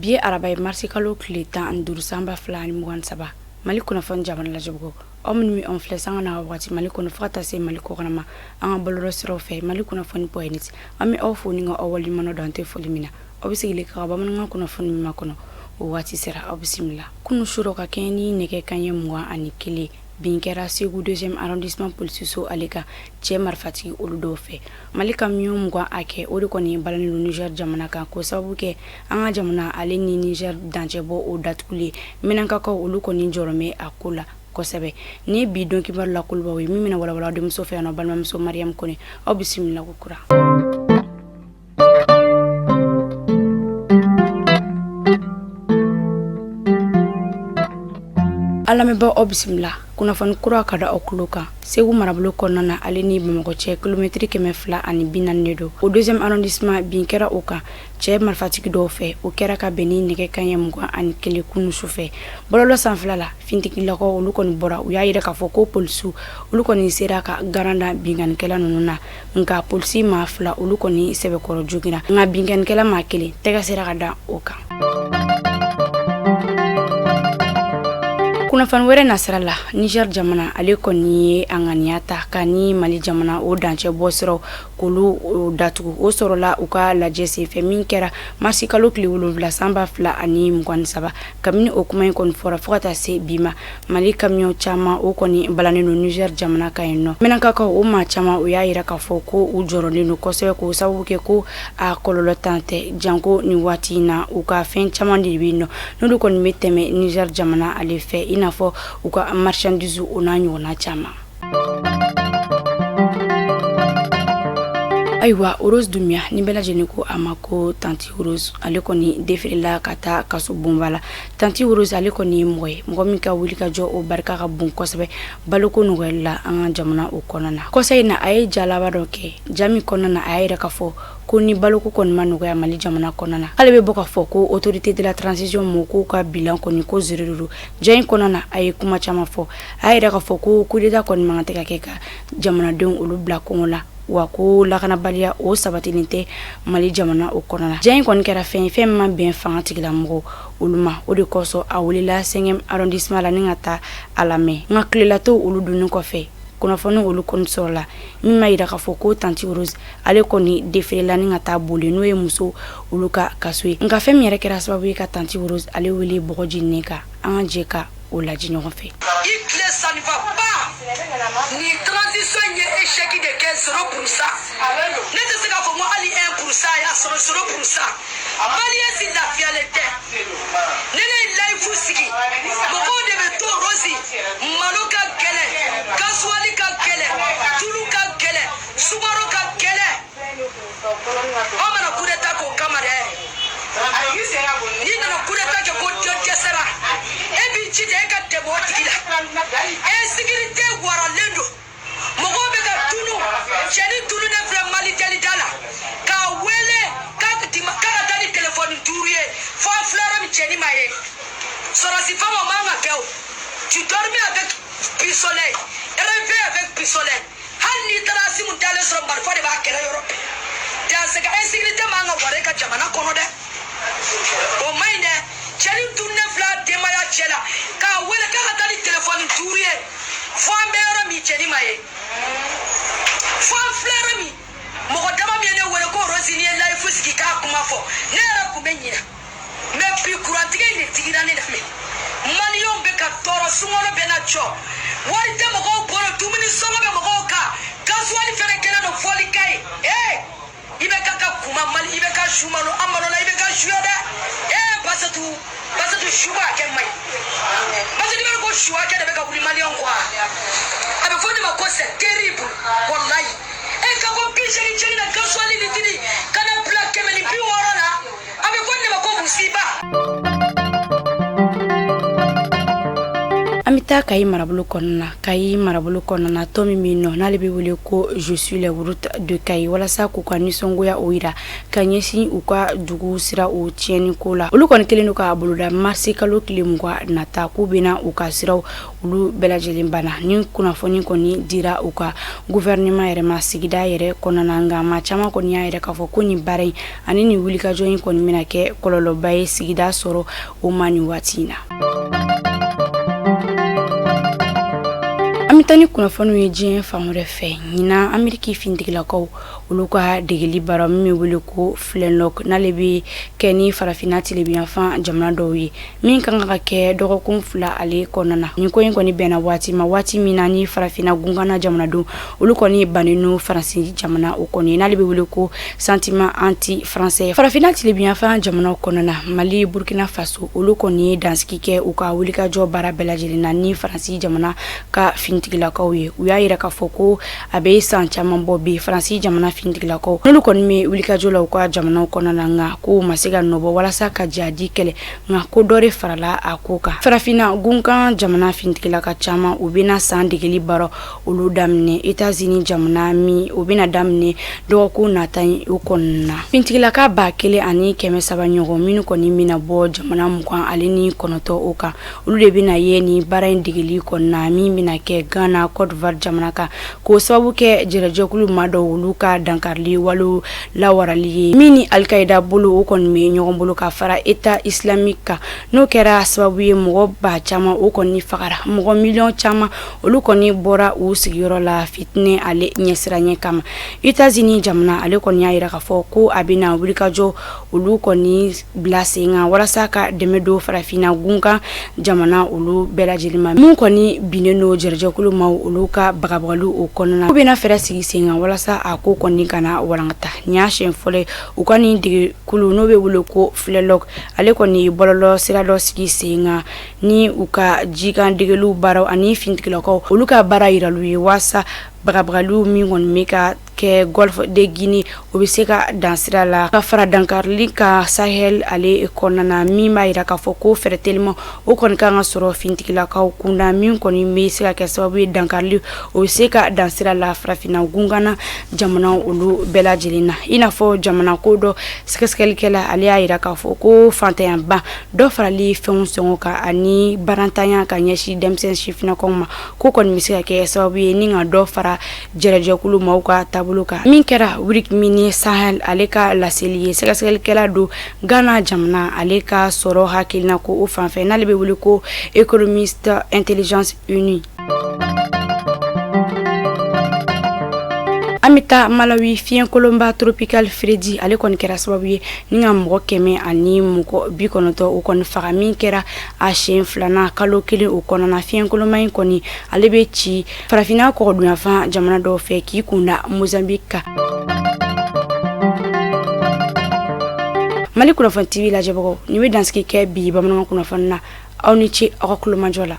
Biye arabay marsi kalo kile tan an duru samba fila ni mugan saba Mali kunnafoni jamana lajɛbugu aw minnu mi an filɛ sanga na wagati Mali kɔnɔ fo ka taa se Mali kɔkɔnɔ ma an ka bɔlɔlɔ siraw fɛ Mali kunnafoni point an bɛ aw fo ni ka aw waleɲuman dɔn an tɛ foli min na aw bɛ sigilen ka bamanankan kunnafoni min makɔnɔ o waati sera aw bisimila kunu suro ka kɛɲɛ ni nɛgɛ kanɲɛ 21 bin kɛra Segu 2e arrondissement policiso ale ka cɛ marifatigi olu dɔw fɛ Mali camion 20 a kɛ o de kɔni balani do Niger jamana kan ko sababu kɛ an ka jamana ale ni Niger dancɛ bɔ o datugulen Minɛnkakaw olu kɔni jɔrɔmɛ a ko la kosɛbɛ ni bi don kibaru la kulubaw ye min bɛna walawala denmuso fɛ yan balimamuso Mariam Kone aw bisimila ko kura Alameba aw bisimila kunnafoni kura ka da aw kulo kan Segu marabolo kɔnɔna na ale ni Bamakɔ cɛ kilomɛtiri 240 do o 2e arrondissement bin kɛra o kan cɛ marifatigi dɔw fɛ o kɛra ka bɛn ni nɛgɛ kanɲɛ 21 kunu su fɛ bɔlɔlɔ sanfɛla la fintigilakaw olu kɔni bɔra u y'a yira k'a fɔ ko polisiw olu kɔni sera ka garanda binganikɛla ninnu na nka polisi maa fila olu kɔni sɛbɛkɔrɔ jogira nka binganikɛla maa kelen tɛgɛ sera ka da o kan kunnafoni wɛrɛ nasira la Niger jamana ale kɔni ye an ŋaniya ta ka ni Mali jamana o dancɛ bɔ siraw k'olu datugu o sɔrɔla u ka lajɛ senfɛ min kɛra marsi kalo tile 7 sanba 2023 kabini o kuma in kɔni fɔra fo ka taa se bi ma Mali camion caman o kɔni balanen do Niger jamana kan yen nɔ Minɛnkakaw o maa caman o y'a yira k'a fɔ ko u jɔrɔlen do kosɛbɛ k'o sababu kɛ ko a kɔlɔlɔ tan tɛ janko ni waati in na u ka fɛn caman de bɛ yen nɔ n'olu kɔni bɛ tɛmɛ Niger jamana ale fɛ i n'a fɔ u ka marchandise o n'a ɲɔgɔnna caman Ayiwa Rose Dumia ni bɛɛ lajɛlen ko a ma ko Tanti Rose ale kɔni defirila ka taa kaso bonba la Tanti Rose ale kɔni ye mɔgɔ ye mɔgɔ min ka wuli ka jɔ o barika ka bon kosɛbɛ baloko nɔgɔyali la an ka jamana o kɔnɔna na kɔsa in na a ye jalaba dɔ kɛ jami kɔnɔna na a y'a yira k'a fɔ ko ni baloko kɔni ma nɔgɔya Mali jamana kɔnɔna na ale bɛ bɔ k'a fɔ ko autorité de la transition mo ko ka bilan kɔni ko zeruru jɛn kɔnɔna na a ye kuma caman fɔ a y'a yira k'a fɔ ko coup d'état kɔni man tɛ ka kɛ ka jamanadenw olu bila kɔngɔ la wa ko lakanabaliya o sabatilen tɛ Mali jamana o kɔnɔna na jɛn kɔni kɛra fɛn man bɛn fanga tigilamɔgɔ olu ma o de kɔsɔ a wulila 5e arrondissement la ni ka taa a lamɛn nka tilelatɔw olu dunni kɔfɛ kunnafoni olu kɔni sɔrɔla min ma yira k'a fɔ ko Tanti Rose ale kɔni defirila ni ka taa boli n'o ye muso olu ka kaso ye nka fɛn min yɛrɛ kɛra sababu ye ka Tanti Rose ale wele bɔgɔji ne kan an ka jɛ ka o lajɛ ɲɔgɔn fɛ ni transition ye échec de 15 0% ne te se ka fɔ ali 1% ya sɔrɔ 0% Malien si lafiyalen tɛ ne life sigi mɔgɔw de bɛ to Rosi malo ka gɛlɛ gasoil ka gɛlɛ tulu ka gɛlɛ sumaro ka gɛlɛ o mana coup d'état k'o kama dɛ ni nana coup d'état kɛ ko dɔ dɛsɛra e b'i ci de e ka dɛmɛ o tigi la insécurité waralen do mɔgɔw bɛ ka tunu cɛni tunu ne filɛ Mali deli da la k'a wele k'a ka taa ni téléphone 5 ye fo a filɛra min cɛni ma ye sɔrɔsi fama man ka kɛ o tu dormais avec pistolet réveillé avec pistolet hali n'i taara Asimu dalen sɔrɔ marifa de b'a kɛlɛ yɔrɔ bɛɛ danse ka insécurité man ka wara e ka jamana kɔnɔ dɛ o man ɲi dɛ cɛni tunu ne filɛ denbaya cɛ la k'a wele k'a ka taa ni téléphone 5 ye fo an bɛ yɔrɔ min cɛni ma ye fo an filɛ yɔrɔ min mɔgɔ dama min ye ne wele ko Rose ni ye live sigi k'a kuma fɔ ne yɛrɛ kun bɛ ɲina mais bi kurantigɛ in de digira ne la Maliyɛnw bɛ ka tɔɔrɔ sunkalo bɛ na jɔ wari tɛ mɔgɔw bolo dumuni sɔngɔ bɛ mɔgɔw kan gasoil fɛnɛ kɛlen do fɔli ka ye i bɛ ka kuma Mali i bɛ ka su malo an malo la i bɛ ka suya dɛ Basatu su b'a kɛ man ɲi parce que n'i bɛ ko su hakɛ de bɛ ka wuli Maliyɛnw kɔ a bɛ fɔ ne ma ko c'est terrible wallahi ka ko 80 na gasoil ni dili kana bila 160 la a bɛ fɔ ne ma ko musiba Amita Kayi marabolo kɔnɔna tɔ min bɛ yen nɔ n'ale bɛ wele ko je suis les routes de Kayi walasa k'u ka nisɔngoya o yira ka ɲɛsin u ka dugu sira o tiɲɛni ko la. Olu kɔni kelen don k'a boloda marsi kalo tile 20 nata k'u bɛna u ka siraw olu bɛɛ lajɛlen banna. Ni kunnafoni kɔni dira u ka gouvernement yɛrɛ ma sigida yɛrɛ kɔnɔna nka maa caman kɔni y'a yɛrɛ k'a fɔ ko nin baara in ani nin wulikajɔ in kɔni bɛna kɛ kɔlɔlɔba ye sigida sɔrɔ o ma nin waati in na. Amita ni kunnafoni ye diɲɛ fan wɛrɛ fɛ ɲina Ameriki fintigilakaw olu ka degeli baara min bɛ wele ko Flintlock n'ale bɛ kɛ ni farafina tilebinyanfan jamana dɔw ye min kan ka kɛ dɔgɔkun 2 ale kɔnɔna. Nin ko in kɔni bɛnna waati ma waati min na ni farafina gungana jamanadenw olu kɔni bannen no Faransi jamana o kɔni n'ale bɛ wele ko sentiment anti français. Farafina tilebinyanfan jamana kɔnɔna Mali, Burkina Faso olu kɔni ye dansigi kɛ u ka wulikajɔ baara bɛɛ lajɛlen na ni Faransi jamana ka fintigilakaw ye. U y'a yira k'a fɔ ko a bɛ san caman bɔ bi Faransi jamana fintigilakaw n'olu kɔni bɛ wulikajɔ la u ka jamanaw kɔnɔna nka ko ma se ka nɔbɔ walasa ka jadi kɛlɛ nka ko dɔ de farala a ko kan. Farafina gunkan jamana fintigilaka caman u bɛna san degeli baara olu daminɛ États-Unis jamana min u bɛna daminɛ dɔgɔkun nata o kɔnɔna. Fintigilaka 1,300 ɲɔgɔn minnu kɔni bɛna bɔ jamana 29 o kan olu de bɛna ye ni baara in degeli kɔnɔna min bɛna kɛ Ghana, Côte d'Ivoire jamana kan k'o sababu kɛ jɛrɛjɛkulu ma dɔw olu ka dankarili walo lawarali ye min ni Al-Qaïda bolo o kɔni bɛ ɲɔgɔn bolo ka fara État islamique kan n'o kɛra sababu ye mɔgɔ ba caman o kɔni fagara mɔgɔ miliyɔn caman olu kɔni bɔra u sigiyɔrɔ la fitinɛ ale ɲɛsiranya kama. États-Unis jamana ale kɔni y'a yira k'a fɔ ko a bɛna wulikajɔ olu kɔni bila sen kan walasa ka dɛmɛ don farafina gunkan jamana olu bɛɛ lajɛlen ma mun kɔni binnen no jɛrɛjɛkulu ma olu ka bagabagaliw o kɔnɔna. U bɛna fɛɛrɛ sigi sen kan walasa a ko kɔni kana walankata. Nin y'a siɲɛ fɔlɔ u ka nin degekulu n'o bɛ wele ko Flintlock ale kɔni bɔlɔlɔ sira dɔ sigi sen kan ni u ka jikan degeliw baaraw ani fintigilakaw olu ka baara yiralu ye walasa bagabagaliw min kɔni bɛ ka kɛ Golfe de Guinée o bɛ se ka dansira la ka fara dankarili ka Sahel ale kɔnɔna min b'a yira k'a fɔ ko fɛɛrɛ teliman o kɔni kan ka sɔrɔ fintigilakaw kunda min kɔni bɛ se ka kɛ sababu ye dankarili o bɛ se ka dansira la farafina gungana jamana olu bɛɛ lajɛlen na. I n'a fɔ jamana ko dɔ sɛgɛsɛgɛlikɛla ale y'a yira k'a fɔ ko fantanyaba dɔ farali fɛnw sɔngɔ kan ani barantanya ka ɲɛsin denmisɛnnin sifinnakaw ma ko kɔni bɛ se ka kɛ sababu ye ni ka dɔ fara jɛrɛjɛkulu maaw ka taabolo kan. Min kɛra Wurik Mini Sahel ale ka laseli ye sɛgɛsɛgɛlikɛla do Ghana jamana ale ka sɔrɔ hakilina ko o fanfɛ n'ale bɛ wele ko Économiste Intelligence Unie. Amita Malawi fiɲɛkolonba tropical Freddy ale kɔni kɛra sababu ye ni ka mɔgɔ 190 o kɔni faga min kɛra a siɲɛ 2 kalo 1 o kɔnɔna. Fiɲɛkolonba in kɔni ale bɛ ci farafina kɔgɔdonyanfan jamana dɔw fɛ k'i kunda Mozambique kan. Mali kunnafoni TV lajɛbagaw ni bɛ dansigi kɛ bi bamanankan kunnafoni na aw ni ce aw ka kulomajɔ la.